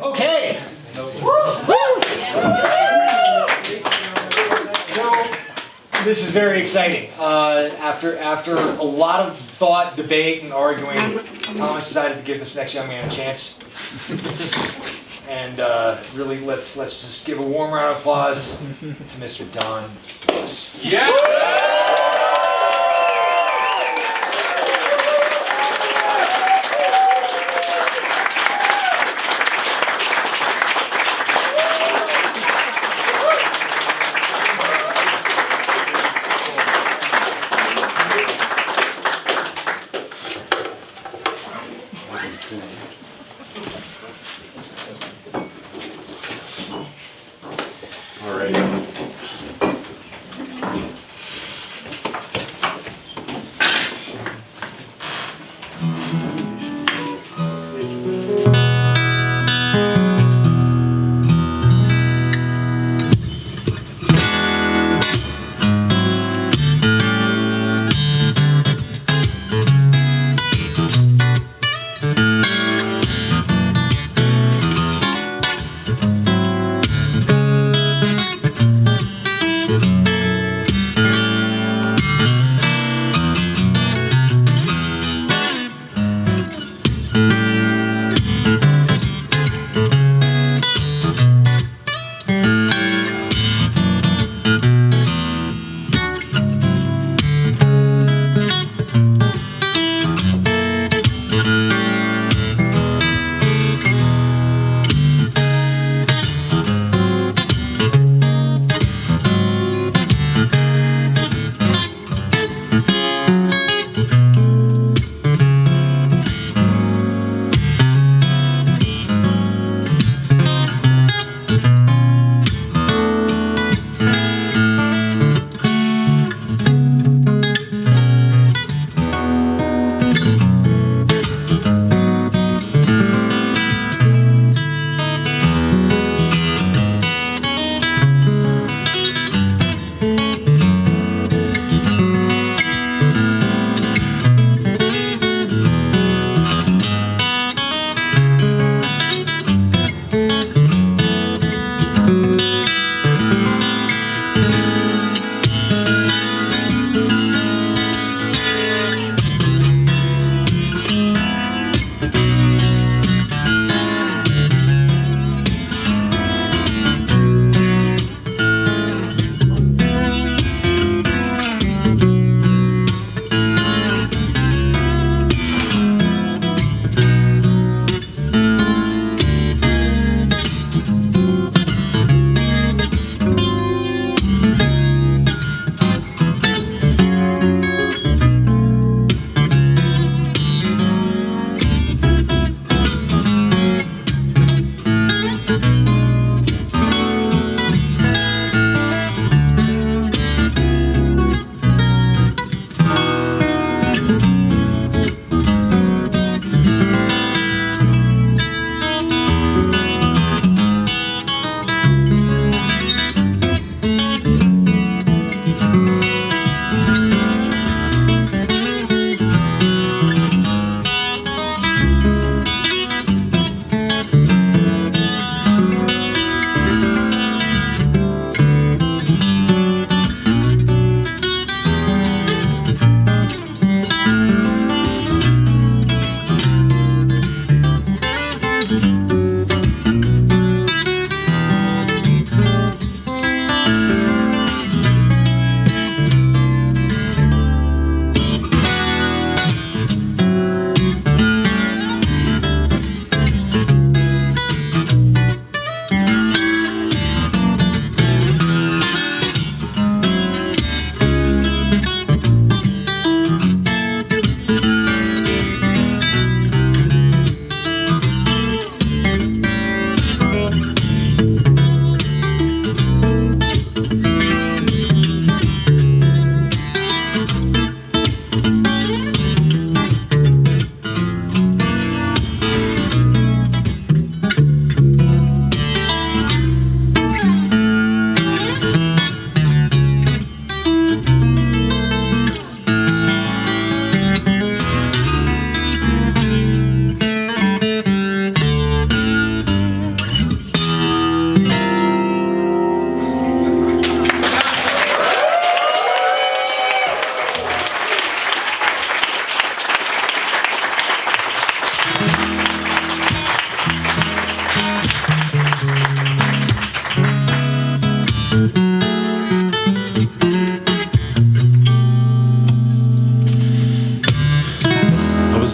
Okay. So this is very exciting. After a lot of thought, debate, and arguing, Thomas decided to give this next young man a chance. And really, let's just give a warm round of applause to Mr. Don. Yeah.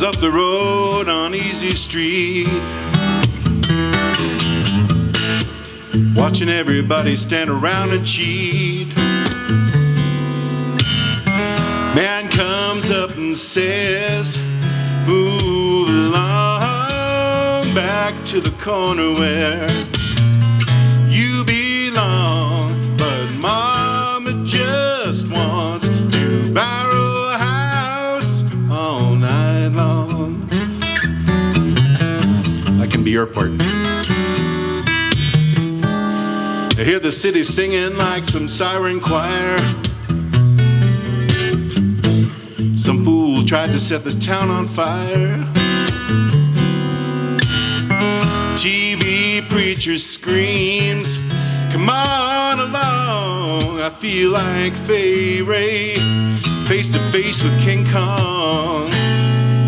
was up the road on Easy Street, watching everybody stand around and cheat. Man comes up and says, move along back to the corner where you belong. But Mama just wants to borrow a house all night long. That can be your part. I hear the city singing like some siren choir. Some fool tried to set this town on fire. TV preacher screams, come on along. I feel like Fay Ray, face to face with King Kong.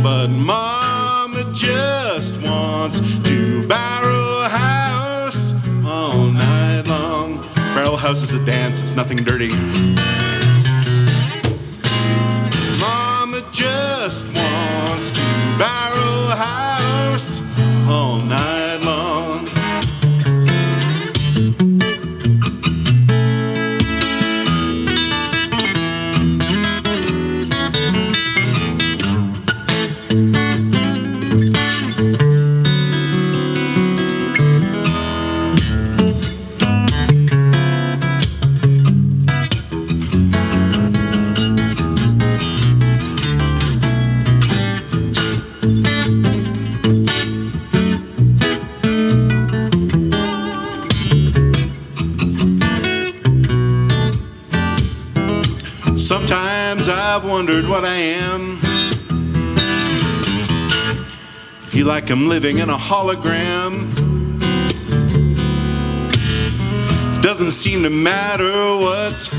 But Mama just wants to borrow a house all night long. Barrel house is a dance, it's nothing dirty. Mama just wants to borrow a house all night long. Sometimes I've wondered what I am. Feel like I'm living in a hologram. Doesn't seem to matter what's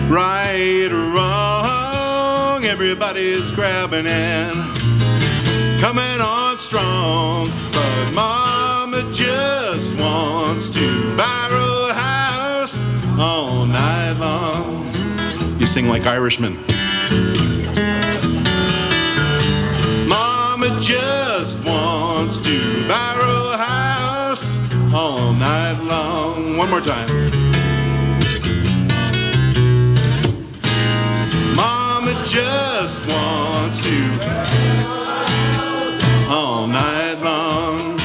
right or wrong. Everybody's grabbing and coming on strong. But Mama just wants to borrow a house all night long. You sing like Irishmen. Mama just wants to borrow a house all night long. One more time. Mama just wants to all night long.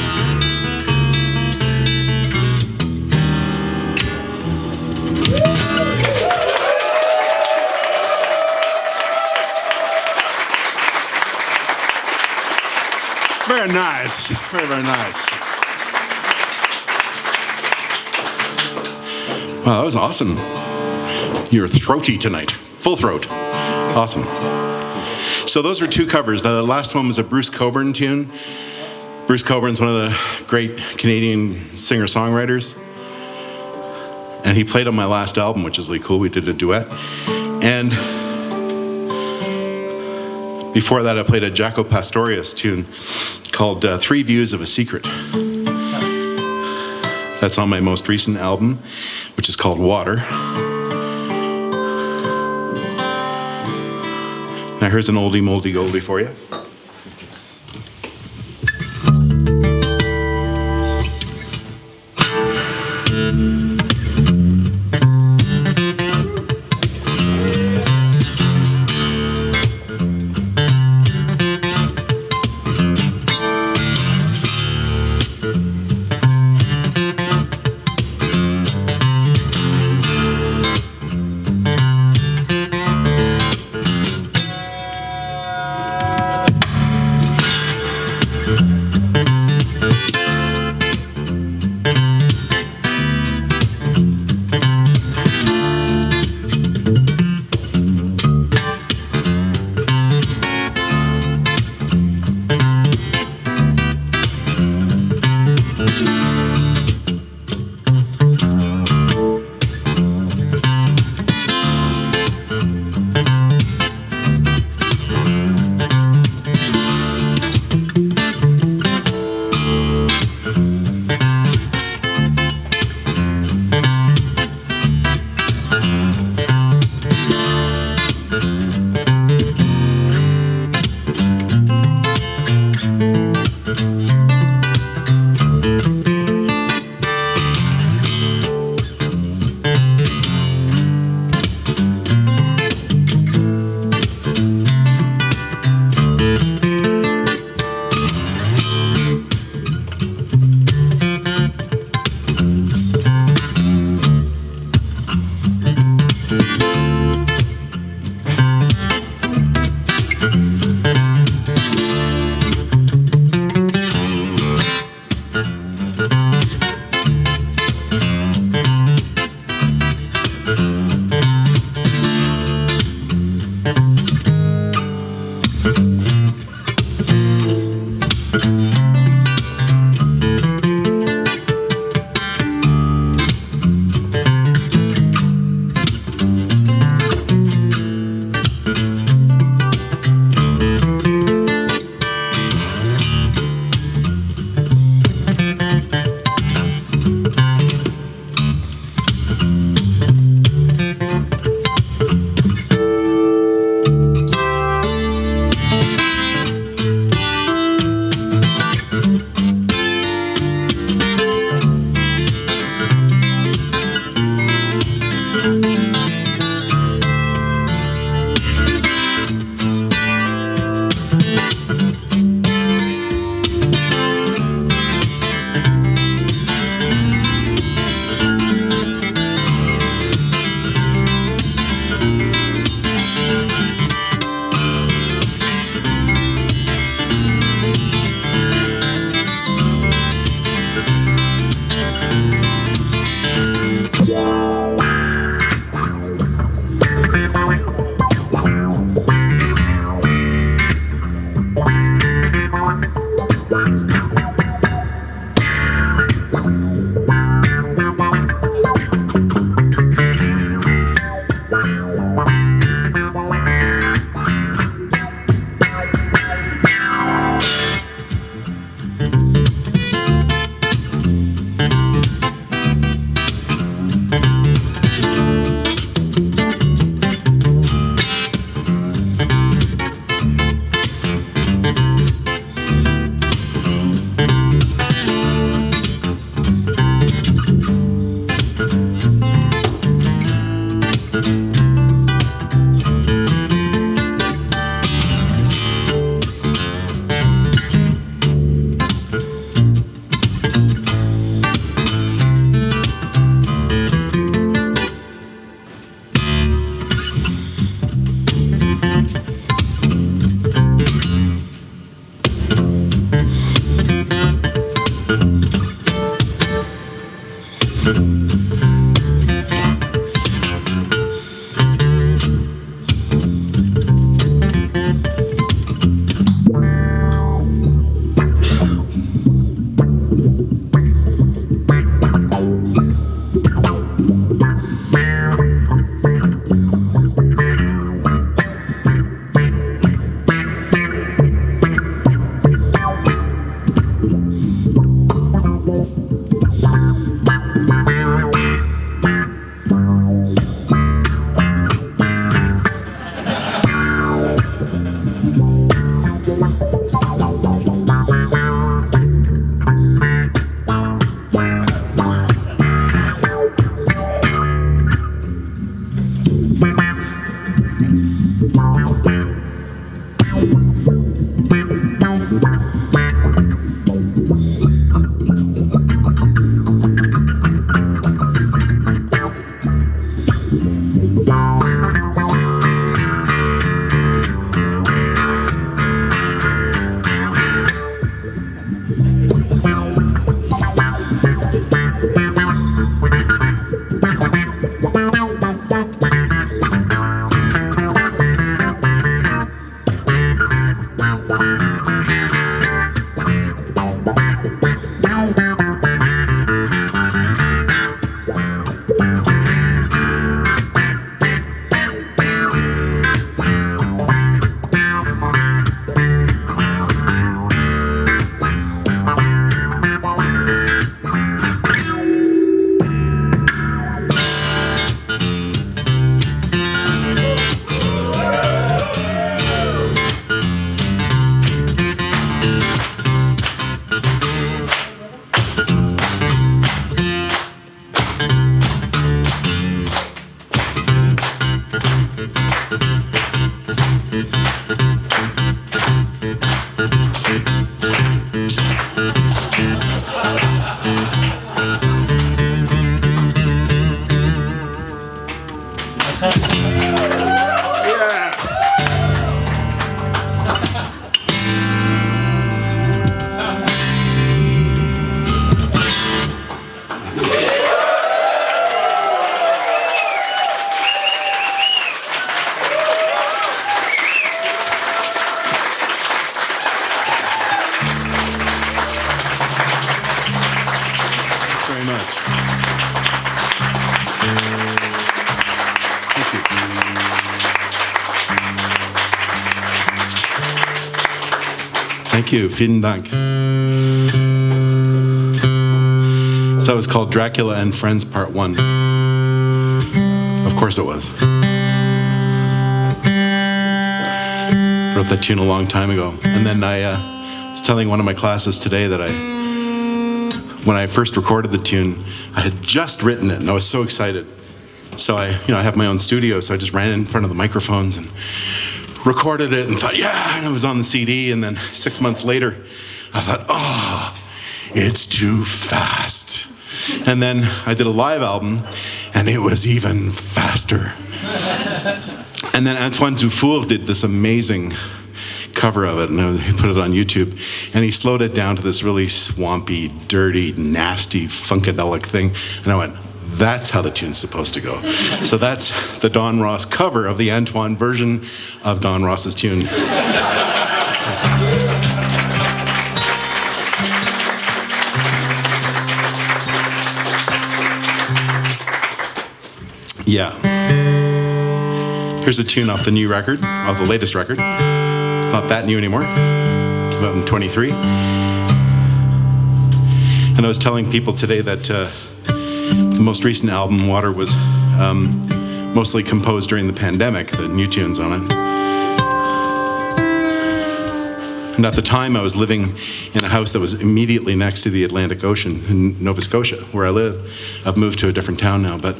Very nice. Very, very nice. Wow, that was awesome. You're throaty tonight. Full throat. Awesome. So those were two covers. The last one was a Bruce Cockburn tune. Bruce Cockburn's one of the great Canadian singer-songwriters. And he played on my last album, which is really cool. We did a duet. And before that, I played a Jaco Pastorius tune called Three Views of a Secret. That's on my most recent album, which is called Water. Now here's an oldie moldy goldie for you. Thank you, vielen Dank. So that was called Dracula and Friends Part 1. Of course it was. Wrote that tune a long time ago. And then I was telling one of my classes today that when I first recorded the tune, I had just written it and I was so excited. So I have my own studio, so I just ran in front of the microphones and recorded it and thought, yeah, and it was on the CD. And then 6 months later, I thought, oh, it's too fast. And then I did a live album, and it was even faster. And then Antoine Dufour did this amazing cover of it, and he put it on YouTube, and he slowed it down to this really swampy, dirty, nasty, funkadelic thing. And I went, that's how the tune's supposed to go. So that's the Don Ross cover of the Antoine version of Don Ross's tune. Yeah. Here's a tune off the new record, off the latest record. It's not that new anymore. Came out in 23. And I was telling people today that the most recent album, Water, was mostly composed during the pandemic, the new tunes on it. And at the time, I was living in a house that was immediately next to the Atlantic Ocean in Nova Scotia, where I live. I've moved to a different town now, but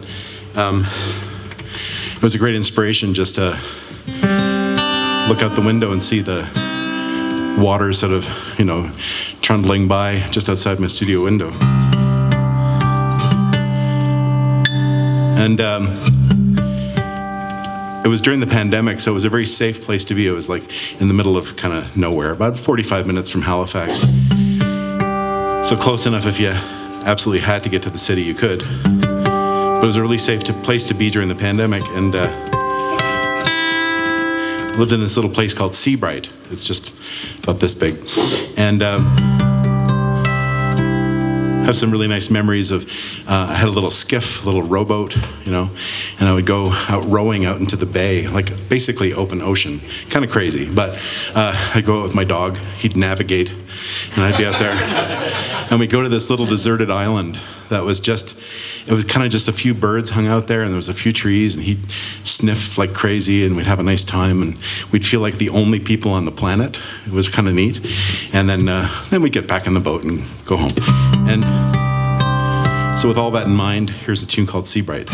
it was a great inspiration just to look out the window and see the water sort of, trundling by just outside my studio window. And it was during the pandemic, so it was a very safe place to be. It was like in the middle of kind of nowhere, about 45 minutes from Halifax. So close enough if you absolutely had to get to the city, you could. But it was a really safe place to be during the pandemic. And I lived in this little place called Seabright. It's just about this big. And have some really nice memories of, I had a little skiff, a little rowboat, and I would go out rowing out into the bay, like basically open ocean. Kind of crazy, but I'd go out with my dog, he'd navigate, and I'd be out there. And we'd go to this little deserted island that was it was kind of just a few birds hung out there, and there was a few trees, and he'd sniff like crazy, and we'd have a nice time, and we'd feel like the only people on the planet. It was kind of neat. And then we'd get back in the boat and go home. And so with all that in mind, here's a tune called Seabright.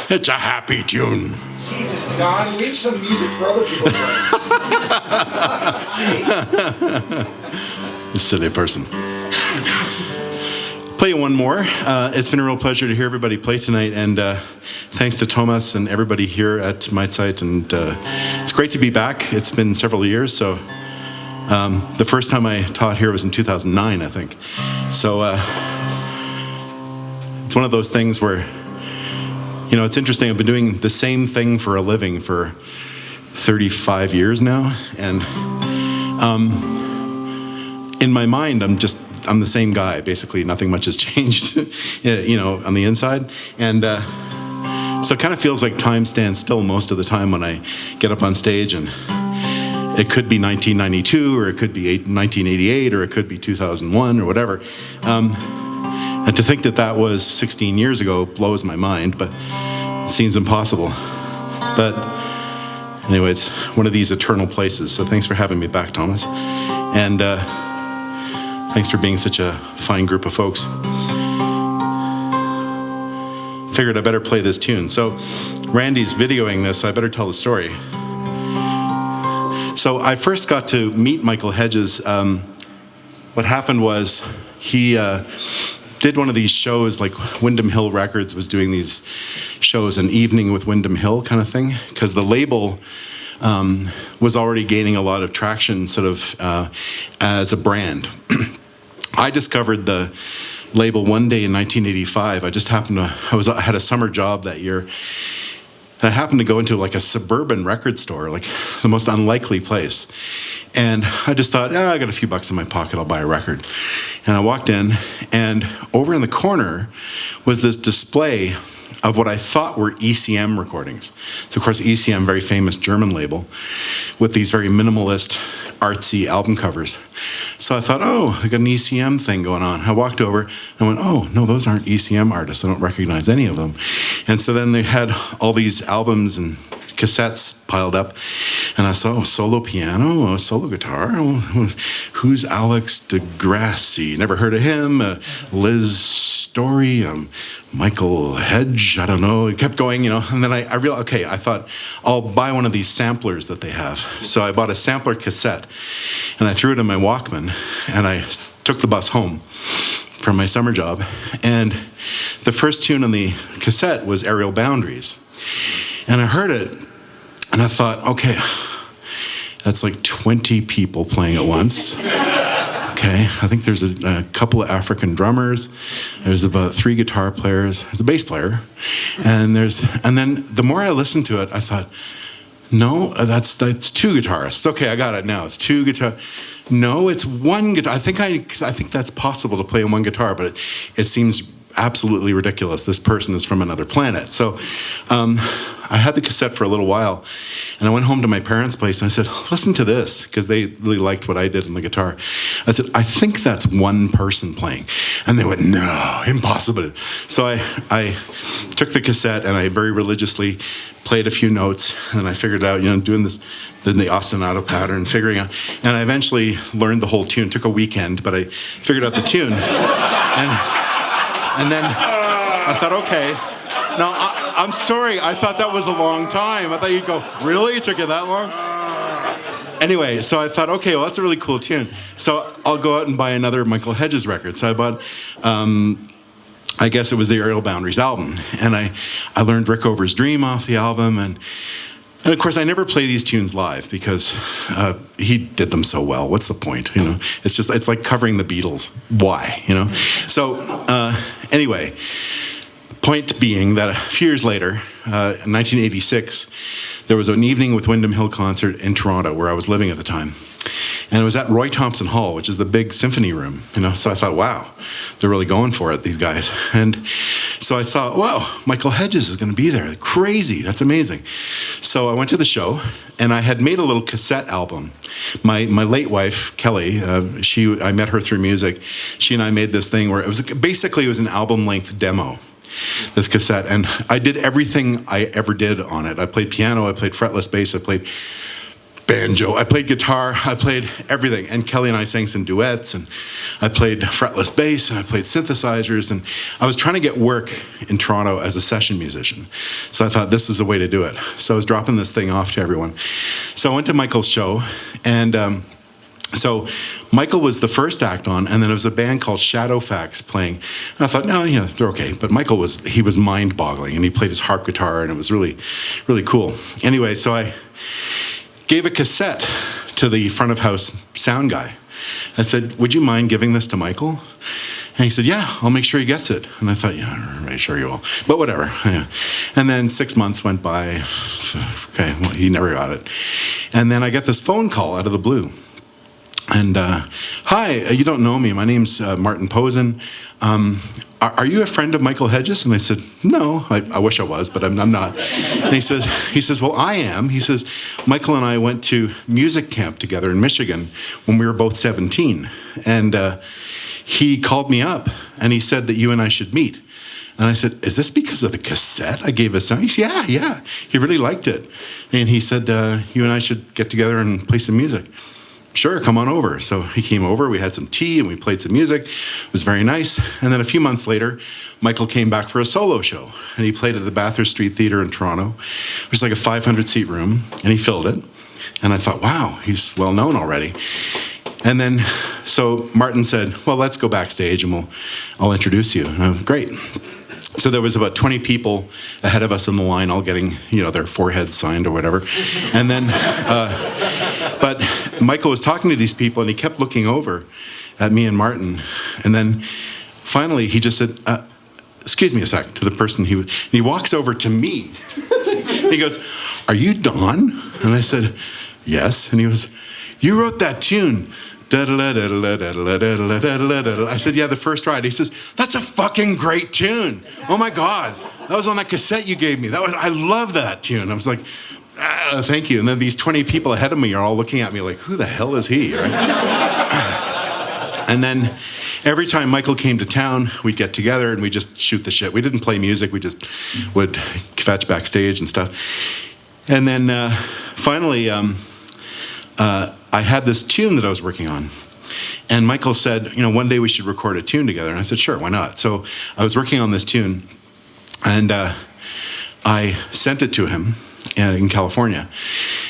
It's a happy tune. Jesus, Don, leave some music for other people to play. Silly person. Play one more. It's been a real pleasure to hear everybody play tonight, and thanks to Thomas and everybody here at Meidzeit, and it's great to be back. It's been several years, so the first time I taught here was in 2009, I think. So it's one of those things where, you know, it's interesting. I've been doing the same thing for a living for 35 years now, and in my mind, I'm the same guy. Basically, nothing much has changed, you know, on the inside, and so it kind of feels like time stands still most of the time when I get up on stage, and it could be 1992, or it could be 1988, or it could be 2001, or whatever. And to think that that was 16 years ago blows my mind, but it seems impossible. But anyway, it's one of these eternal places. So thanks for having me back, Thomas. And thanks for being such a fine group of folks. figured I better play this tune. So Randy's videoing this, I better tell the story. So I first got to meet Michael Hedges. What happened was he did one of these shows, like Windham Hill Records was doing these shows, an evening with Windham Hill kind of thing, because the label was already gaining a lot of traction sort of as a brand. I discovered the label one day in 1985. I just happened to, I had a summer job that year. And I happened to go into like a suburban record store, like the most unlikely place. And I just thought, I got a few bucks in my pocket, I'll buy a record. And I walked in, and over in the corner was this display of what I thought were ECM recordings. So of course ECM, very famous German label, with these very minimalist, artsy album covers. So I thought, I got an ECM thing going on. I walked over and went, no, those aren't ECM artists. I don't recognize any of them. And so then they had all these albums and cassettes piled up, and I saw solo piano, solo guitar. Who's Alex DeGrassi? Never heard of him. Liz Story, Michael Hedge, I don't know. It kept going, and then I realized, okay, I thought I'll buy one of these samplers that they have. So I bought a sampler cassette, and I threw it in my Walkman, and I took the bus home from my summer job, and the first tune on the cassette was Aerial Boundaries. And I heard it, and I thought, okay, that's like 20 people playing at once. Okay, I think there's a couple of African drummers. There's about 3 guitar players. There's a bass player, and then the more I listened to it, I thought, no, that's 2 guitarists. Okay, I got it now. It's 2 guitar. No, it's 1 guitar. I think that's possible to play on 1 guitar, but it seems absolutely ridiculous. This person is from another planet. So I had the cassette for a little while, and I went home to my parents' place, and I said, listen to this, because they really liked what I did on the guitar. I said, I think that's 1 person playing. And they went, no, impossible. So I took the cassette, and I very religiously played a few notes, and then I figured out, doing this, then the ostinato pattern, figuring out, and I eventually learned the whole tune. It took a weekend, but I figured out the tune. And then I thought, okay. Now, I'm sorry, I thought that was a long time. I thought you'd go, really? It took you that long? Anyway, so I thought, okay, well, that's a really cool tune. So I'll go out and buy another Michael Hedges record. So I bought, I guess it was the Aerial Boundaries album. And I learned Rickover's Dream off the album. And of course, I never play these tunes live because he did them so well. What's the point? It's like covering the Beatles. Why? So anyway, point being that a few years later, in 1986, there was an evening with Windham Hill concert in Toronto where I was living at the time. And it was at Roy Thompson Hall, which is the big symphony room, So I thought, wow, they're really going for it, these guys. And so I saw, wow, Michael Hedges is going to be there. Crazy, that's amazing. So I went to the show, and I had made a little cassette album. My late wife, Kelly, I met her through music. She and I made this thing where it was an album-length demo, this cassette. And I did everything I ever did on it. I played piano, I played fretless bass, I played banjo, I played guitar, I played everything. And Kelly and I sang some duets, and I played fretless bass, and I played synthesizers, and I was trying to get work in Toronto as a session musician. So I thought this is a way to do it. So I was dropping this thing off to everyone. So I went to Michael's show, and so Michael was the first act on, and then there was a band called Shadowfax playing. And I thought, no, they're okay. But Michael was mind-boggling, and he played his harp guitar, and it was really, really cool. Anyway, so I gave a cassette to the front of house sound guy. I said, would you mind giving this to Michael? And he said, yeah, I'll make sure he gets it. And I thought, yeah, right, sure you will. But whatever. Yeah. And then 6 months went by. Okay, well, he never got it. And then I get this phone call out of the blue. And, hi, you don't know me. My name's Martin Posen. Are you a friend of Michael Hedges? And I said, no, I wish I was, but I'm not. And he says, well, I am. He says, Michael and I went to music camp together in Michigan when we were both 17. And he called me up, and he said that you and I should meet. And I said, is this because of the cassette I gave his son? He said, yeah. He really liked it. And he said, you and I should get together and play some music. sure, come on over. So he came over, we had some tea and we played some music. It was very nice. And then a few months later, Michael came back for a solo show, and he played at the Bathurst Street Theatre in Toronto. It was like a 500-seat room, and he filled it. And I thought, wow, he's well known already. And then, so Martin said, well, let's go backstage and I'll introduce you. And I went, great. So there was about 20 people ahead of us in the line, all getting, their foreheads signed or whatever. And then, but Michael was talking to these people, and he kept looking over at me and Martin. And then finally, he just said, excuse me a sec, to the person and he walks over to me. He goes, are you Don? And I said, yes. And he goes, you wrote that tune. I said, yeah, the first ride. He says, that's a fucking great tune. Oh my God. That was on that cassette you gave me. I love that tune. I was like, thank you. And then these 20 people ahead of me are all looking at me like, who the hell is he? Right? And then every time Michael came to town, we'd get together and we'd just shoot the shit. We didn't play music. We just would fetch backstage and stuff. And then finally, I had this tune that I was working on. And Michael said, one day we should record a tune together. And I said, sure, why not? So I was working on this tune, and I sent it to him in California.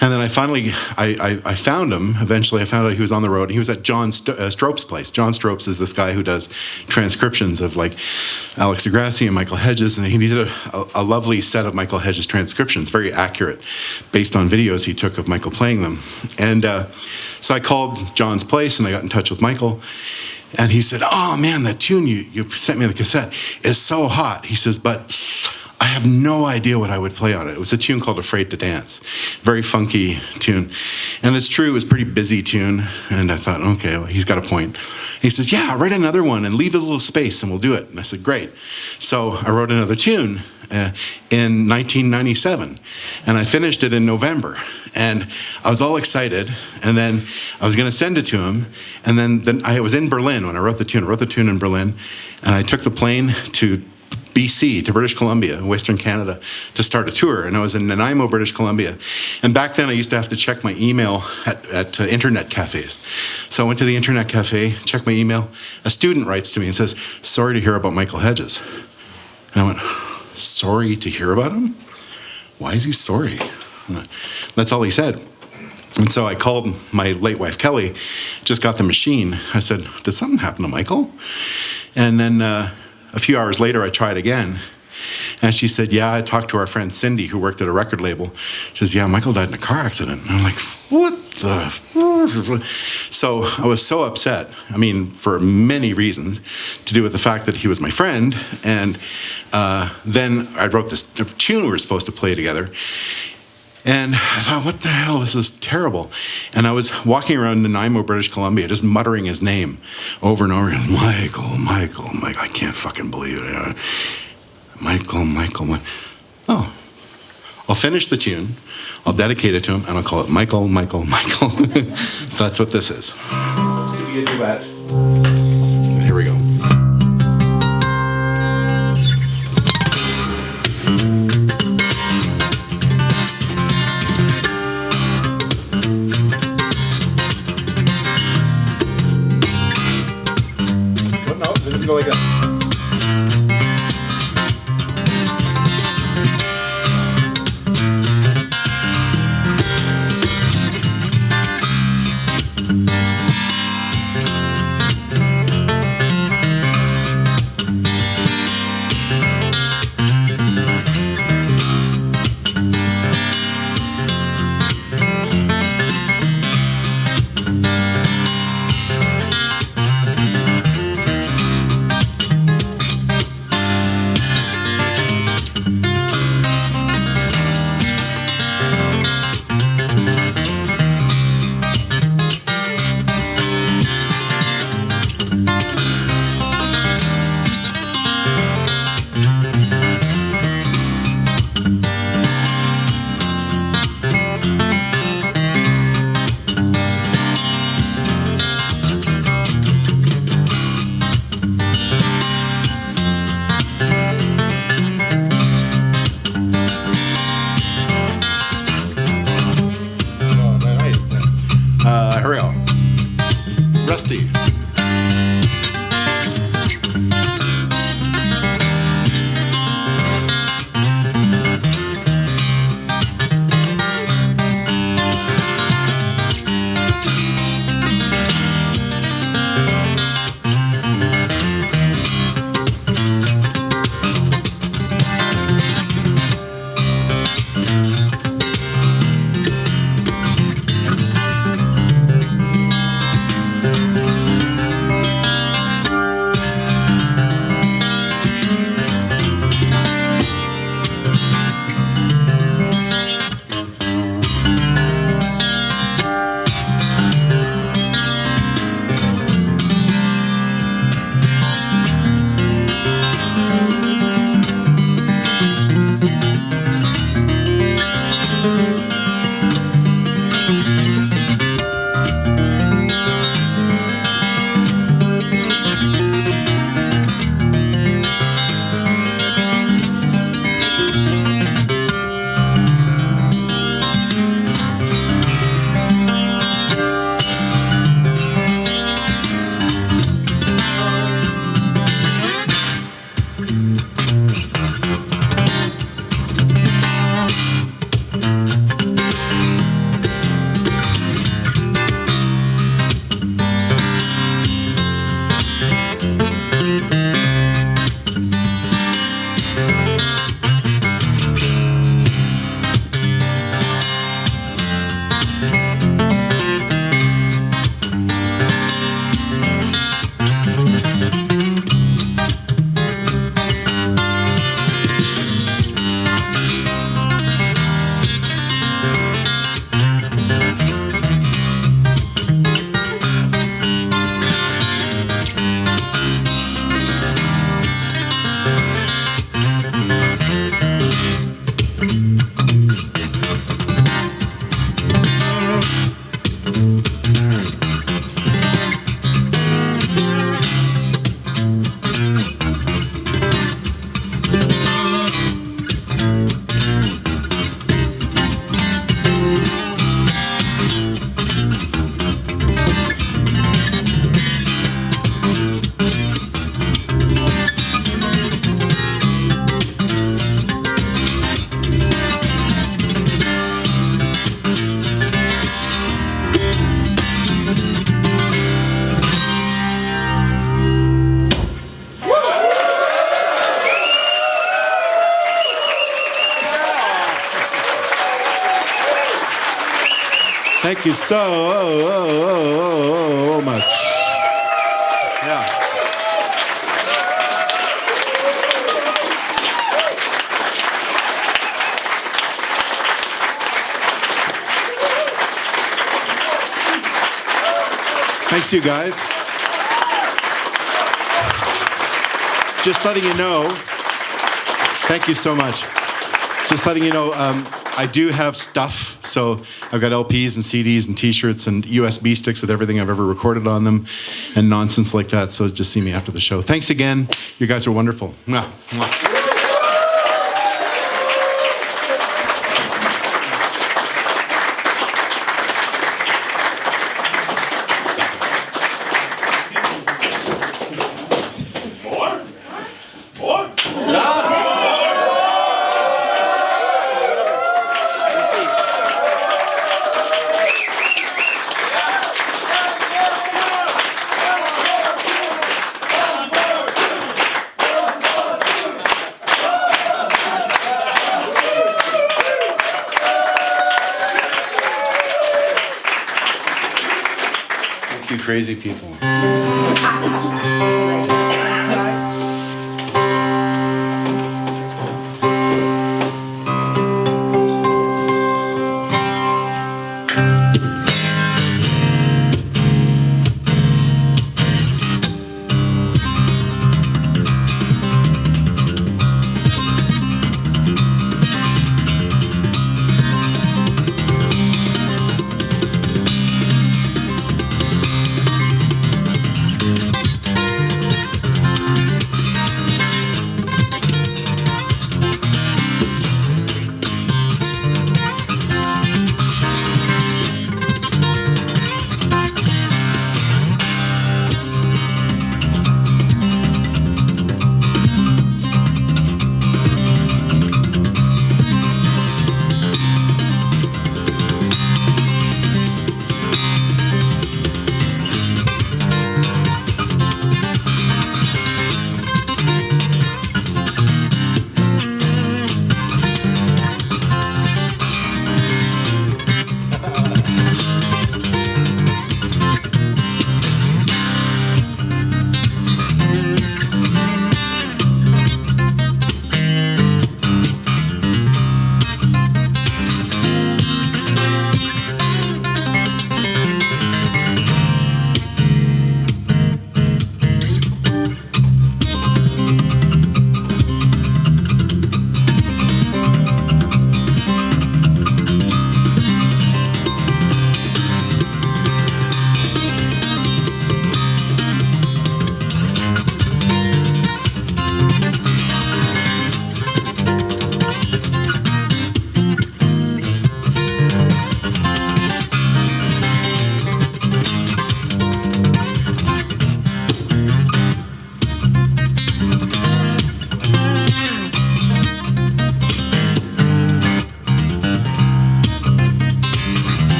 And then I finally, I found him. Eventually, I found out he was on the road. He was at John Strope's place. John Strope's is this guy who does transcriptions of like Alex Degrassi and Michael Hedges. And he did a lovely set of Michael Hedges transcriptions, very accurate, based on videos he took of Michael playing them. And so I called John's place and I got in touch with Michael. And he said, oh man, that tune you sent me on the cassette is so hot. He says, but I have no idea what I would play on it. It was a tune called Afraid to Dance. Very funky tune. And it's true, it was a pretty busy tune. And I thought, okay, well, he's got a point. He says, yeah, write another one and leave it a little space and we'll do it. And I said, great. So I wrote another tune in 1997. And I finished it in November. And I was all excited. And then I was going to send it to him. And then I was in Berlin when I wrote the tune. I wrote the tune in Berlin. And I took the plane to BC, to British Columbia, Western Canada, to start a tour. And I was in Nanaimo, British Columbia. And back then I used to have to check my email at internet cafes. So I went to the internet cafe, checked my email. A student writes to me and says, sorry to hear about Michael Hedges. And I went, sorry to hear about him? Why is he sorry? That's all he said. And so I called my late wife, Kelly, just got the machine. I said, did something happen to Michael? And then a few hours later, I tried again. And she said, yeah, I talked to our friend Cindy, who worked at a record label. She says, yeah, Michael died in a car accident. And I'm like, what the? So I was so upset. I mean, for many reasons, to do with the fact that he was my friend. And then I wrote this tune we were supposed to play together. And I thought, what the hell, this is terrible. And I was walking around Nanaimo, British Columbia, just muttering his name over and over again. Michael, I can't fucking believe it. Michael. Oh, I'll finish the tune, I'll dedicate it to him, and I'll call it Michael. So that's what this is. Let's do a duet. Here we go. Go like that. Thank you so much. Yeah. Thanks, you guys. Just letting you know, thank you so much. Just letting you know, I do have stuff. So I've got LPs and CDs and t-shirts and USB sticks with everything I've ever recorded on them and nonsense like that. So just see me after the show. Thanks again. You guys are wonderful. Mwah. Mwah. You crazy people.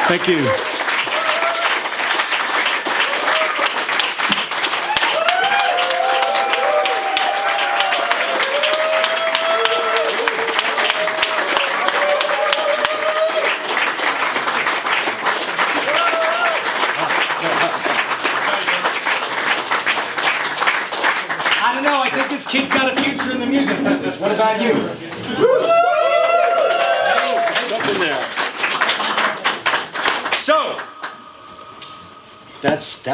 Thank you. I don't know, I think this kid's got a future in the music business. What about you? Something there. So, that's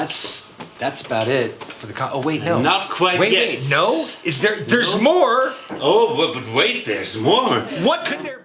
about it for the oh wait, no. Not quite wait, yet. Wait, no? Is there's more? Oh, but wait, there's more. What could there be?